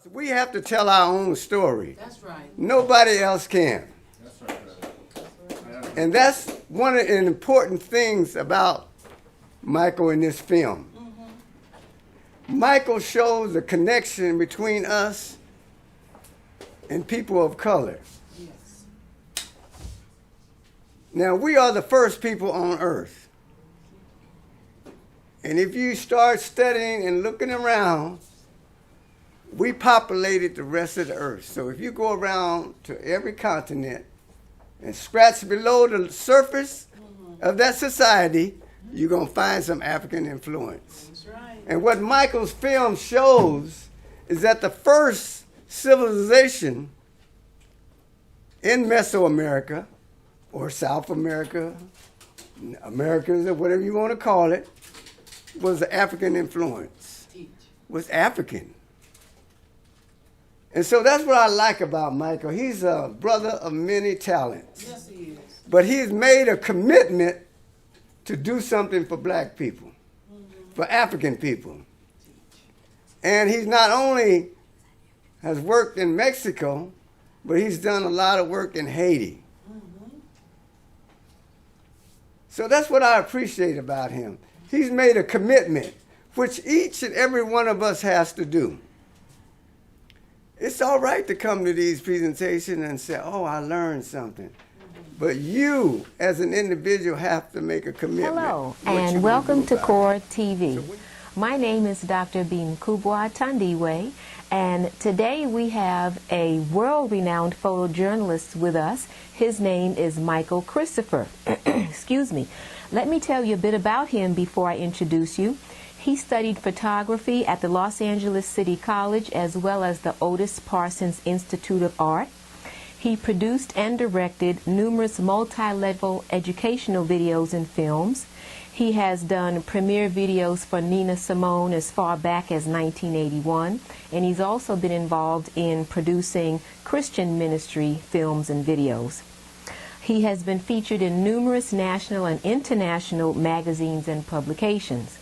We have to tell our own story. That's right. Nobody else can. That's right. And that's one of the important things about Michael in this film. Michael shows a connection between us and people of color. Yes. Now, we are the first people on earth. And if you start studying and looking around, we populated the rest of the earth. So if you go around to every continent and scratch below the surface of that society, you're going to find some African influence. That's right. And what Michael's film shows is that the first civilization in Mesoamerica, or South America, Americas, or whatever you want to call it, was the African influence, Teach. was African. And so that's what I like about Michael. He's a brother of many talents. Yes, he is. But he's made a commitment to do something for black people, for African people. And he's not only has worked in Mexico, but he's done a lot of work in Haiti. So that's what I appreciate about him. He's made a commitment, which each and every one of us has to do. It's all right to come to these presentations and say, oh, I learned something. But you, as an individual, have to make a commitment. Hello, what you and gonna welcome do to about it. Core TV. My name is Dr. Binkubwa Tandiwe, and today we have a world-renowned photojournalist with us. His name is Michael Christopher. Excuse me. Let me tell you a bit about him before I introduce you. He studied photography at the Los Angeles City College as well as the Otis Parsons Institute of Art. He produced and directed numerous multi-level educational videos and films. He has done premiere videos for Nina Simone as far back as 1981, and he's also been involved in producing Christian ministry films and videos. He has been featured in numerous national and international magazines and publications.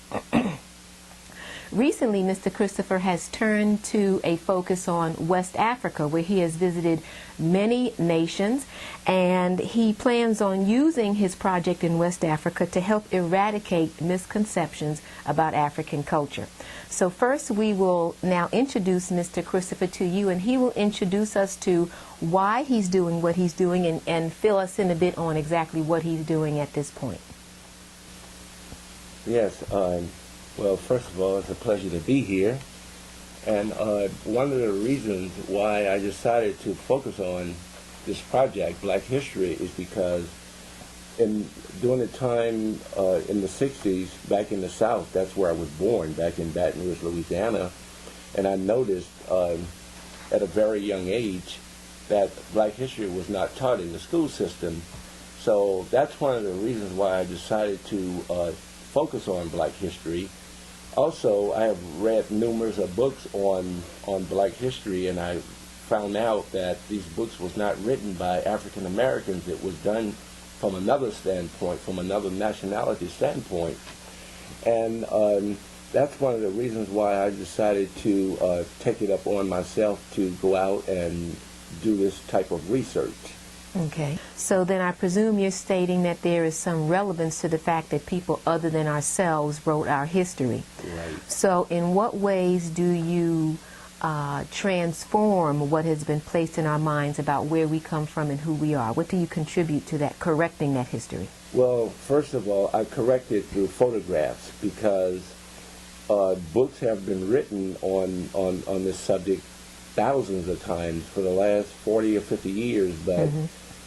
Recently, Mr. Christopher has turned to a focus on West Africa, where he has visited many nations, and he plans on using his project in West Africa to help eradicate misconceptions about African culture. So first, we will now introduce Mr. Christopher to you, and he will introduce us to why he's doing what he's doing and fill us in a bit on exactly what he's doing at this point. Yes. Well, first of all, it's a pleasure to be here. And one of the reasons why I decided to focus on this project, Black History, is because during the time in the 60s, back in the South, that's where I was born, back in Baton Rouge, Louisiana, and I noticed at a very young age that Black History was not taught in the school system. So that's one of the reasons why I decided to focus on Black History. Also, I have read numerous books on Black history, and I found out that these books was not written by African Americans. It was done from another standpoint, from another nationality standpoint. And that's one of the reasons why I decided to take it up on myself to go out and do this type of research. Okay. So then I presume you're stating that there is some relevance to the fact that people other than ourselves wrote our history. Right. So in what ways do you transform what has been placed in our minds about where we come from and who we are? What do you contribute to that, correcting that history? Well, first of all, I correct it through photographs because books have been written on this subject thousands of times for the last 40 or 50 years, but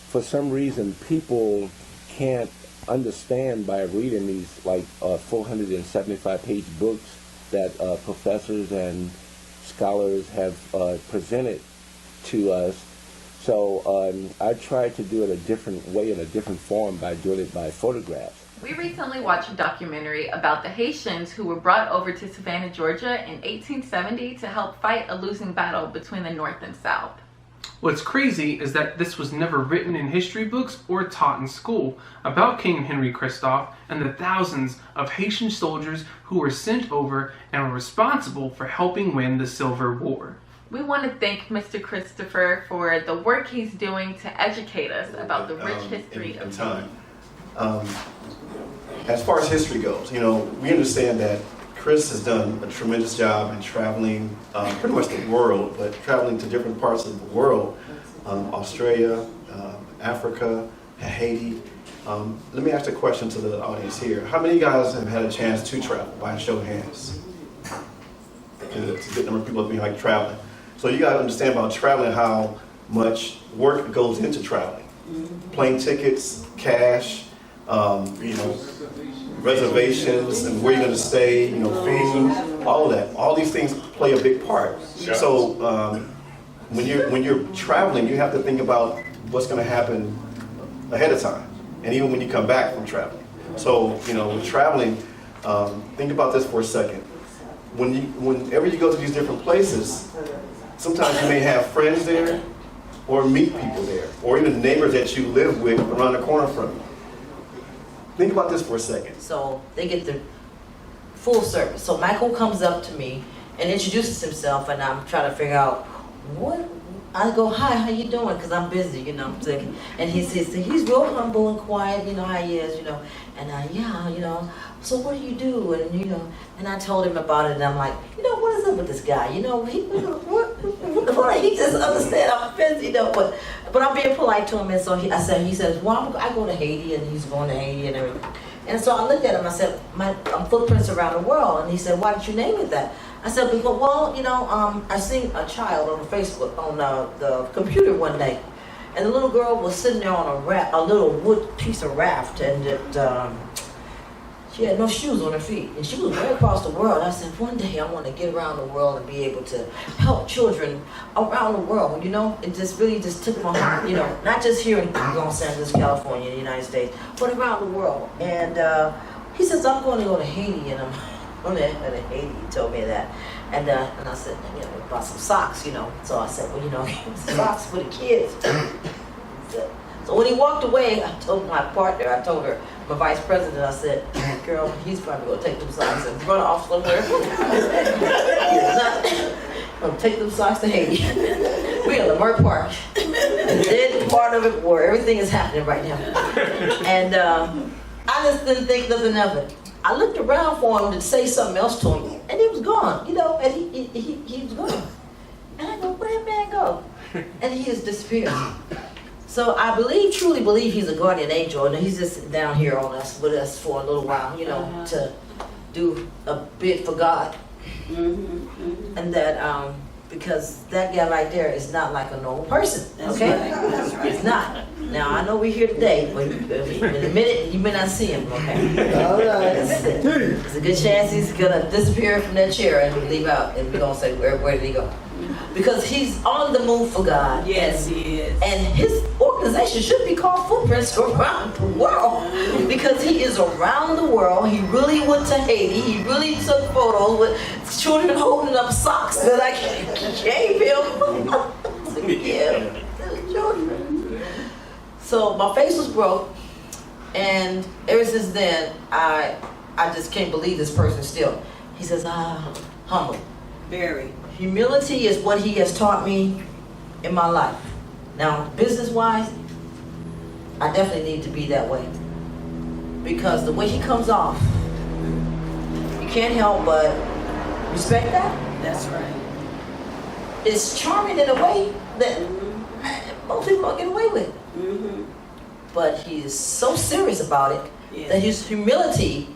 for some reason people can't understand by reading these like 475-page books that professors and scholars have presented to us. So I tried to do it a different way, in a different form, by doing it by photographs. We recently watched a documentary about the Haitians who were brought over to Savannah, Georgia in 1870 to help fight a losing battle between the North and South. What's crazy is that this was never written in history books or taught in school about King Henry Christophe and the thousands of Haitian soldiers who were sent over and were responsible for helping win the Silver War. We want to thank Mr. Christopher for the work he's doing to educate us about the rich history of time. As far as history goes, you know, we understand that Chris has done a tremendous job in traveling pretty much the world, but traveling to different parts of the world, Australia, Africa, Haiti. Let me ask a question to the audience here. How many of you guys have had a chance to travel by a show of hands? It's a good number of people that like traveling. So you got to understand about traveling how much work goes into traveling. Plane tickets, cash, you know, reservations and where you're going to stay, you know, food, all of that. All these things play a big part. So when you're traveling, you have to think about what's going to happen ahead of time, and even when you come back from traveling. So, you know, with traveling, think about this for a second. Whenever you go to these different places, sometimes you may have friends there, or meet people there, or even neighbors that you live with around the corner from you. Think about this for a second. So they get the full service. So Michael comes up to me and introduces himself, and I'm trying to figure out what. I go, hi, how you doing? Because I'm busy, you know, I'm sick. And he says, he's real humble and quiet, you know how he is, you know. And yeah, you know, so what do you do? And, you know, and I told him about it, and I'm like, you know, what is up with this guy? You know, he just understand I'm busy, you know, but I'm being polite to him. And so he says, well, I go to Haiti, and he's going to Haiti and everything. And so I looked at him, I said, my footprints around the world. And he said, why did you name it that? I said, because, well, you know, I seen a child on Facebook, on the computer one day, and the little girl was sitting there on a little wood piece of raft, and she had no shoes on her feet, and she was way across the world. I said, one day I want to get around the world and be able to help children around the world, you know. It just really just took my heart, you know, not just here in Los Angeles, California, in the United States, but around the world. And he says, I'm going to go to Haiti, and I'm Haiti, he told me that. And I said, you know, bought some socks, you know. So I said, well, you know, socks for the kids. So when he walked away, I told my partner, I told her, my vice president, I said, girl, he's probably going to take them socks and run off somewhere. He's not going to take them socks to Haiti. We're in Leimert Park. The dead part of it where everything is happening right now. And I just didn't think nothing of it. I looked around for him to say something else to him, and he was gone, you know, and he was gone. And I go, where'd that man go? And he has disappeared. So I truly believe he's a guardian angel, and he's just down here with us for a little while, you know, to do a bit for God. And that, because that guy right there is not like a normal person, okay? That's right. It's not. Now, I know we're here today, but in a minute, you may not see him, okay? All right. There's a good chance he's going to disappear from that chair and leave out, and we're going to say, where did he go? Because he's on the move for God. Yes, he is. And his organization should be called Footprints Around the World, because he is around the world. He really went to Haiti. He really took photos with children holding up socks that I gave him. Yeah, children. So my face was broke, and ever since then, I just can't believe this person still. He says, humble. Very. Humility is what he has taught me in my life. Now, business-wise, I definitely need to be that way. Because the way he comes off, you can't help but respect that. That's right. It's charming in a way that most people don't get away with. But he is so serious about it that his humility,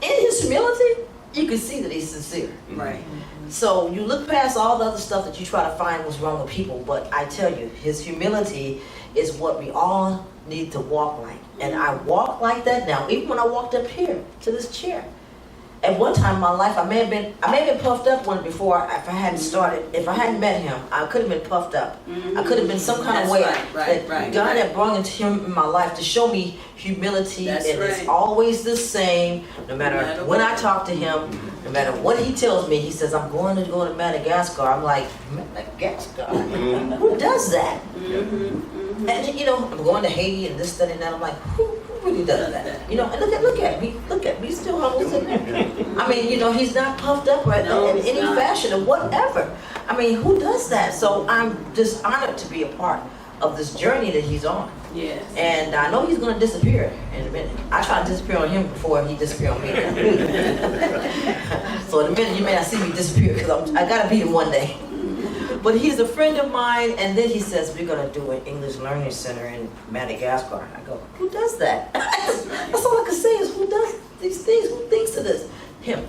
you can see that he's sincere. Right. So you look past all the other stuff that you try to find what's wrong with people, but I tell you, his humility is what we all need to walk like. And I walk like that now. Even when I walked up here to this chair, at one time in my life, I may have been puffed up one before. If I hadn't met him, I could have been puffed up. I could have been some kind of way. God had brought into him in my life to show me humility, and it's always the same. No matter when I talk to him, no matter what he tells me, he says, I'm going to go to Madagascar. I'm like, Madagascar? Who does that? And you know, I'm going to Haiti and this, that, and that. I'm like, who really does that? You know, and look at me. Look at me. He's still humble sitting there. I mean, you know, he's not puffed up or in any fashion or whatever. I mean, who does that? So I'm just honored to be a part of this journey that he's on. Yes. And I know he's going to disappear in a minute. I try to disappear on him before he disappear on me. So in a minute you may not see me disappear because I got to beat him one day. But he's a friend of mine, and then he says, we're going to do an English Learning Center in Madagascar. I go, who does that? That's all I can say is, who does these things? Who thinks of this? Him.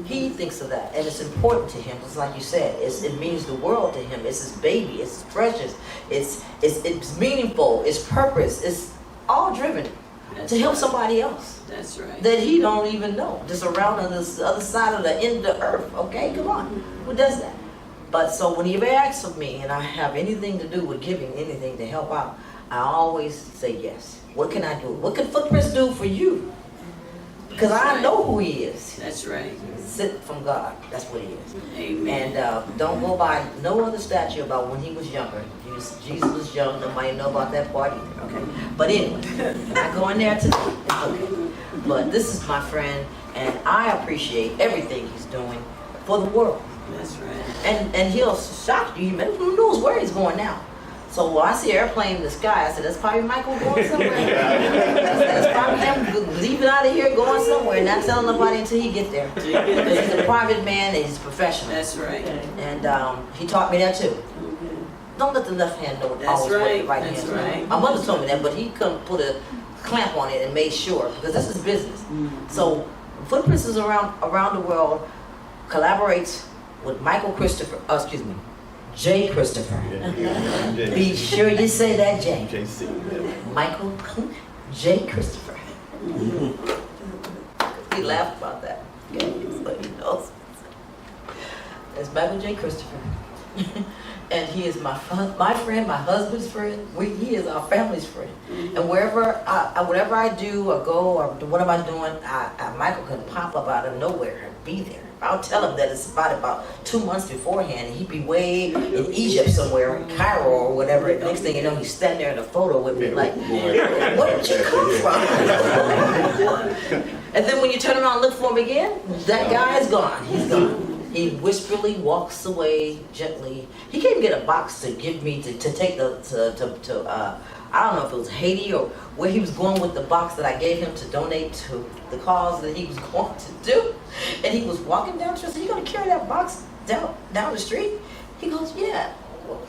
He thinks of that, and it's important to him. It's like you said, it means the world to him. It's his baby. It's precious. It's meaningful. It's purpose. It's all driven to help somebody else. That's right. That he don't even know. Just around on this other side of the end of the earth. Okay, come on. Who does that? But so when he ever asks of me, and I have anything to do with giving anything to help out, I always say yes. What can I do? What can Footprints do for you? Because I know who he is. That's right. Sent from God. That's what he is. Amen. And don't go by no other statue about when he was younger. Jesus was young. Nobody know about that part either. Okay. But anyway, not going there today. Okay. But this is my friend, and I appreciate everything he's doing for the world. That's right. And he'll shock you. Who knows where he's going now? So when I see an airplane in the sky, I said, that's probably Michael going somewhere. That's probably him leaving out of here, going somewhere, and not telling nobody until he gets there. Because he's a private man and he's a professional. That's right. And he taught me that too. Don't let the left hand know That's always what right. the right That's hand's right. doing. My mother told me that, but he couldn't put a clamp on it and made sure, because this is business. So Footprints is around the world, collaborates with Michael Christopher, J. Christopher. Be sure you say that, J. JC. Michael J. Christopher. He laughed about that. Okay, so he knows. That's Michael J. Christopher. And he is my friend, my husband's friend. He is our family's friend. And whatever I do or go or what am I doing, Michael can pop up out of nowhere and be there. I'll tell him that it's about 2 months beforehand, and he'd be way in Egypt somewhere, in Cairo or whatever. And next thing you know, he's standing there in a photo with me, like, where did you come from? And then when you turn around and look for him again, that guy is gone. He's gone. He whisperly walks away gently. He can't get a box to give me to take I don't know if it was Haiti or where he was going with the box that I gave him to donate to the cause that he was going to do. And he was walking down the street. I said, you gonna carry that box down the street? He goes, yeah. Well,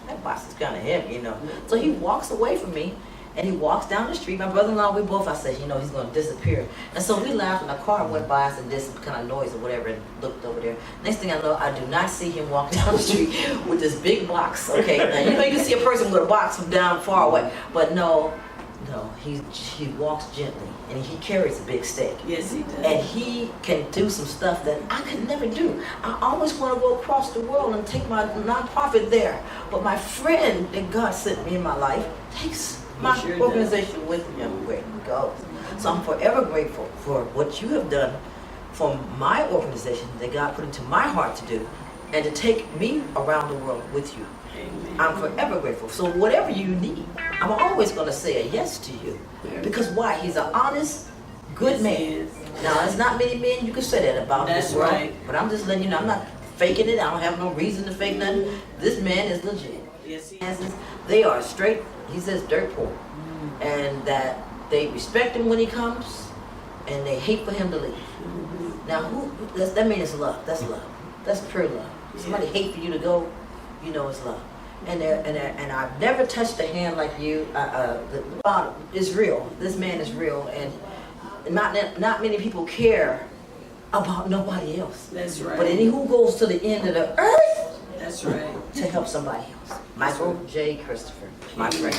that box is kind of heavy, you know. So he walks away from me, and he walks down the street. My brother-in-law, we both, I said, you know, he's gonna disappear. And so we laughed, and a car went by us and did some kind of noise or whatever, and looked over there. Next thing I know, I do not see him walk down the street with this big box, okay? Now, you know, you can see a person with a box from down far away, but no, he walks gently, and he carries a big stick. Yes, he does. And he can do some stuff that I could never do. I always want to go across the world and take my nonprofit there. But my friend that God sent me in my life takes my organization with him where he goes. So I'm forever grateful for what you have done for my organization that God put into my heart to do, and to take me around the world with you. Amen. I'm forever grateful. So whatever you need, I'm always going to say a yes to you. Because why? He's an honest, good man. Now, there's not many men you can say that about That's this world. right. But I'm just letting you know, I'm not faking it. I don't have no reason to fake nothing. This man is legit. Yes, he is. They are straight, he says, dirt poor. And that they respect him when he comes, and they hate for him to leave. Now, that means it's love. That's love. That's pure love. Somebody hate for you to go, you know it's love. And I've never touched a hand like you. It's real. This man is real, and not many people care about nobody else. That's right. But any who goes to the end of the earth, that's right, to help somebody else. Michael J. Christopher, my friend.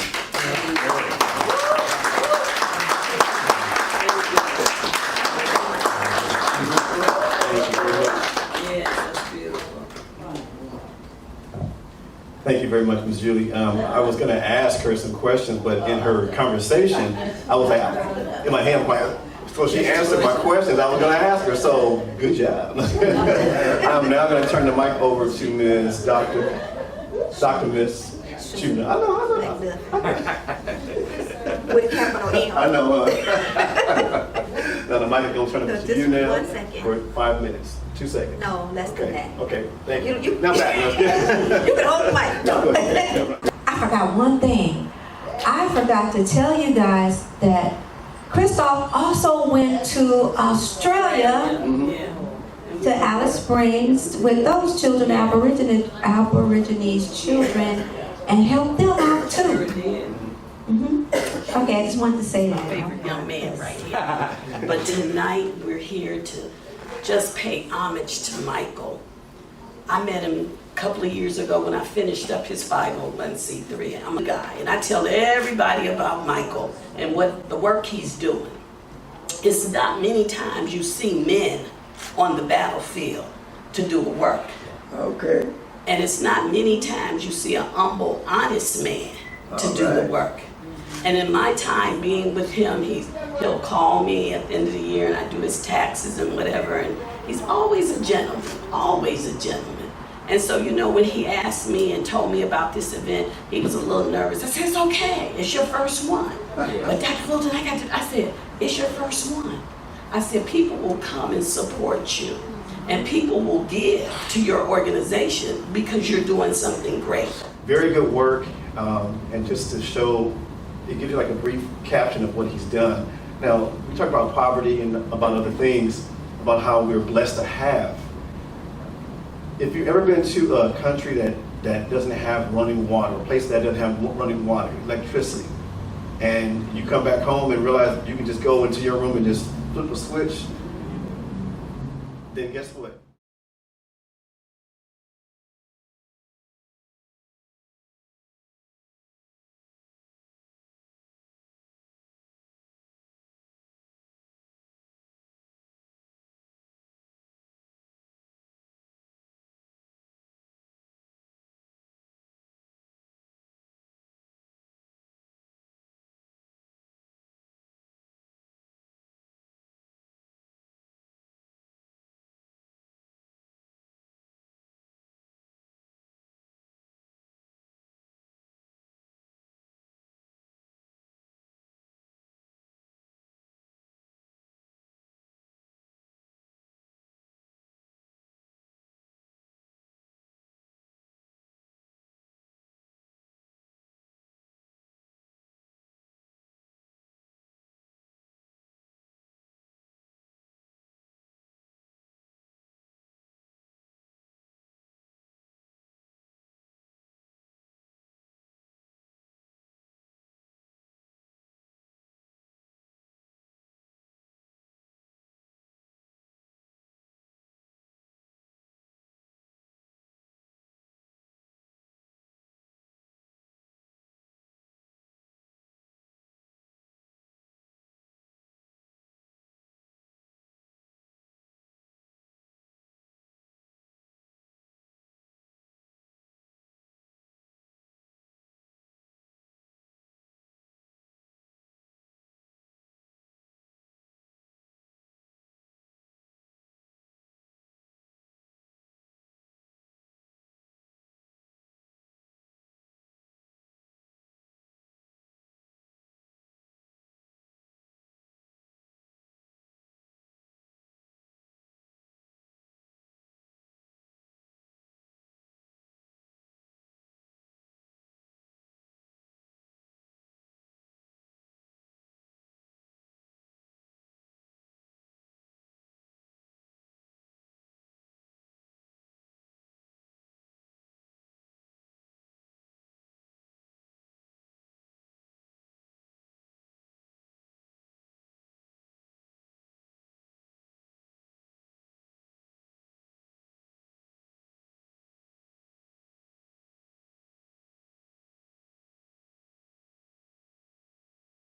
Thank you very much, Ms. Julie. I was going to ask her some questions, but in her conversation, I was like, in my hand, so she answered my questions I was going to ask her, so good job. I'm now going to turn the mic over to Ms. Dr. Miss Chuna. I know. the with a capital M. I know. Now the mic is gonna turn No, over to just you now 1 second. for 5 minutes, 2 seconds. No, less than Okay. that. Okay. Thank you. You- Now back. You can hold the mic. No, go ahead. I forgot one thing. I forgot to tell you guys that Christoph also went to Australia, to Alice Springs, with those children, Aborigines children, and helped them out too. Okay, I just wanted to say that. Favorite young man right here. But tonight, we're here to just pay homage to Michael. I met him a couple of years ago when I finished up his 501c3. I'm a guy, and I tell everybody about Michael and what the work he's doing. It's not many times you see men on the battlefield to do the work. Okay. And it's not many times you see an humble, honest man to do the work. And in my time being with him, he'll call me at the end of the year and I do his taxes and whatever. And he's always a gentleman, always a gentleman. And so, you know, when he asked me and told me about this event, he was a little nervous. I said, it's okay, it's your first one. But Dr. Fulton, I said, it's your first one. I said, people will come and support you. And people will give to your organization because you're doing something great. Very good work, and just to show, it gives you like a brief caption of what he's done. Now, we talk about poverty and about other things, about how we're blessed to have. If you've ever been to a country that doesn't have running water, a place that doesn't have running water, electricity, and you come back home and realize you can just go into your room and just flip a switch, then guess what?